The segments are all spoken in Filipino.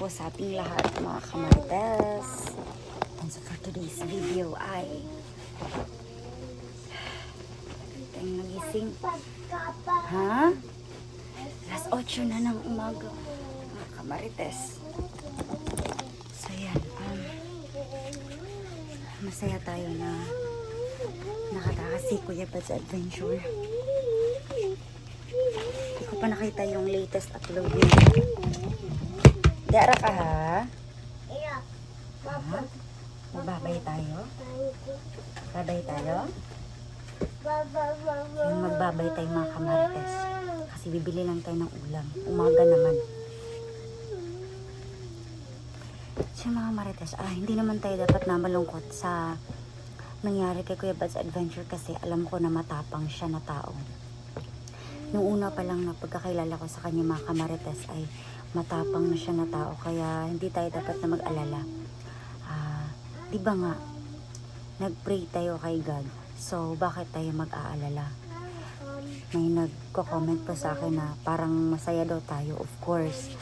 po sa ating lahat mga kamarites. And so for today's video ay tayong nagising. Ha? Alas 8 na ng umaga mga kamarites. So yan, masaya tayo na nakatakas si Kuya Bad's Adventure. Hindi ko pa nakita yung latest upload niya. Dara ka ha? Ha? Magbabay tayo? Babay tayo? Yung magbabay tayo mga kamarites. Kasi bibili lang tayo ng ulam. Umaga naman. So mga marites, hindi naman tayo dapat na malungkot sa nangyari kay Kuya Bad's Adventure kasi alam ko na matapang siya na tao. Nung una pa lang na pagkakilala ko sa kanya mga kamarites ay matapang na siya na tao kaya hindi tayo dapat na mag-alala. Di ba nga, nag-pray tayo kay God. So, bakit tayo mag-aalala? May nagko-comment po sa akin na parang masaya daw tayo. Of course,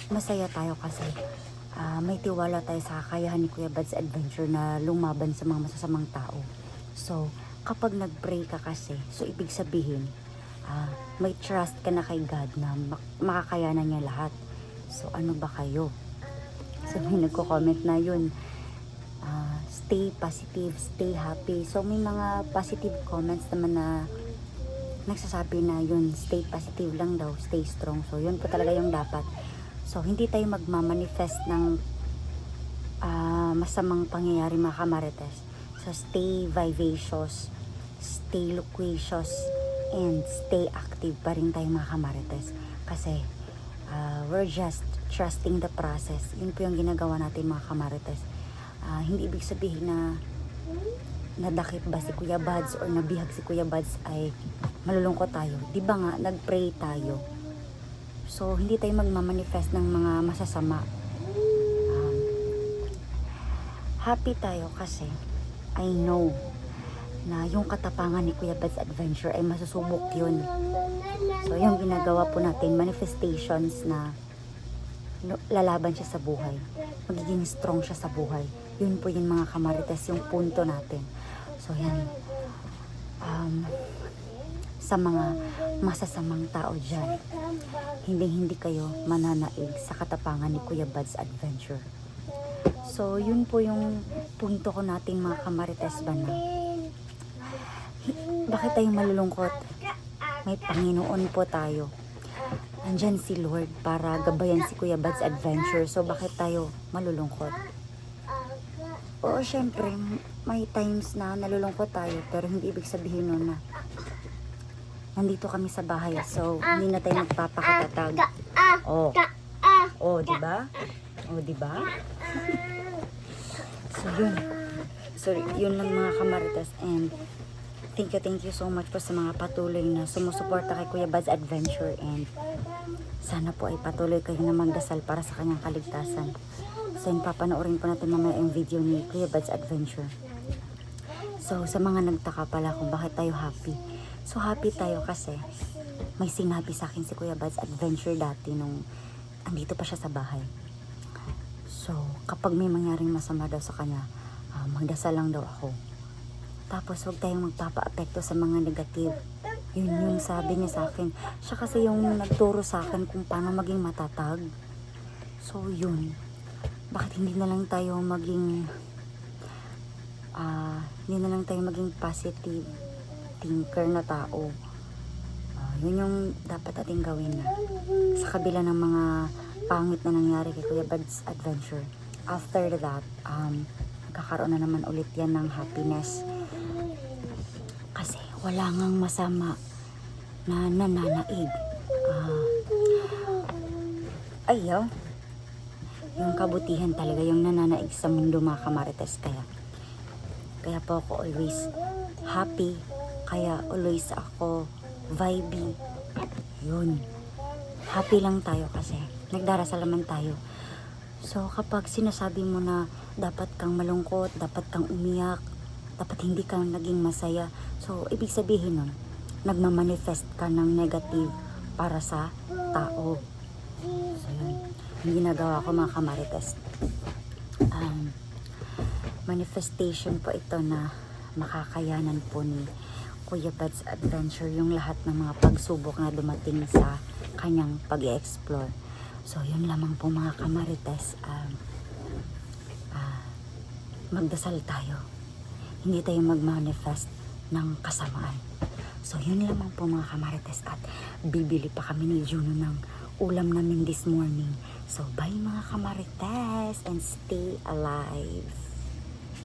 masaya tayo kasi may tiwala tayo sa kakayahan ni Kuya Bad's Adventure na lumaban sa mga masasamang tao. So, kapag nag-pray ka kasi, so ibig sabihin, may trust ka na kay God na makakayanan niya lahat. So, ano ba kayo? So, may nagko-comment na yun. Stay positive, stay happy. So, may mga positive comments naman na nagsasabi na yun, stay positive lang daw, stay strong. So, yun po talaga yung dapat. So, hindi tayo magmamanifest ng masamang pangyayari mga kamarites. So, stay vivacious, stay loquacious, and stay active pa rin tayo mga kamarites. Kasi, we're just trusting the process. Yun po yung ginagawa natin mga kamarites. Hindi ibig sabihin na nadakip ba si Kuya Bad's or nabihag si Kuya Bad's ay malulungkot tayo. Di ba nga, nag-pray tayo. So, hindi tayo magmamanifest ng mga masasama. Happy tayo kasi I know na yung katapangan ni Kuya Bad's Adventure ay masusubok yun. So, yung ginagawa po natin, manifestations na lalaban siya sa buhay. Magiging strong siya sa buhay. Yun po yung mga kamarites, yung punto natin. So, yan. Sa mga masasamang tao dyan, hindi kayo mananaig sa katapangan ni Kuya Bad's Adventure. So, yun po yung punto ko natin mga kamarites ba na bakit tayo malulungkot? May Panginoon po tayo. Andyan si Lord para gabayan si Kuya Bad's Adventure. So, bakit tayo malulungkot? Oo, syempre, may times na nalulungkot tayo. Pero hindi ibig sabihin nun na nandito kami sa bahay. So, hindi na tayo magpapakatatag. Diba? Diba? So, yun. So, yun lang mga kamarites. And, thank you so much po sa mga patuloy na sumusuporta kay Kuya Bad's Adventure. And, sana po ay patuloy kayo na magdasal para sa kanyang kaligtasan. So, yun, papanoorin po natin mamaya yung video ni Kuya Bad's Adventure. So, sa mga nagtaka pala kung bakit tayo happy. So, happy tayo kasi may sinabi sa akin si Kuya Bad's Adventure dati nung andito pa siya sa bahay. So, kapag may mangyaring masama daw sa kanya, magdasal lang daw ako. Tapos, huwag tayong magpapa-apekto sa mga negative. Yun yung sabi niya sa akin. Siya kasi yung nagturo sa akin kung paano maging matatag. So, yun. Bakit hindi na lang tayo maging positive thinker na tao? Yun yung dapat ating gawin na sa kabila ng mga pangit na nangyari kay Kuya Bad's Adventure. After that, magkakaroon na naman ulit yan ng happiness. Kasi wala ngang masama na nananaig. Yung kabutihan talaga yung nananaig sa mundo mga kamarites. Kaya po ako always happy. Kaya always ako vibey. Yun. Happy lang tayo kasi nagdarasal naman tayo. So kapag sinasabi mo na dapat kang malungkot, dapat kang umiyak, dapat hindi ka naging masaya. So, ibig sabihin nun, nagmamanifest ka ng negative para sa tao. So, yun. ginagawa ko mga kamarites. Manifestation po ito na makakayanan po ni Kuya Bad's Adventure yung lahat ng mga pagsubok na dumating sa kanyang pag-explore. So yun lamang po mga kamarites. Magdasal tayo. Hindi tayo mag-manifest ng kasamaan. So yun lamang po mga kamarites, at bibili pa kami ni Juno ng ulam namin this morning. So bye mga kamarites and stay alive.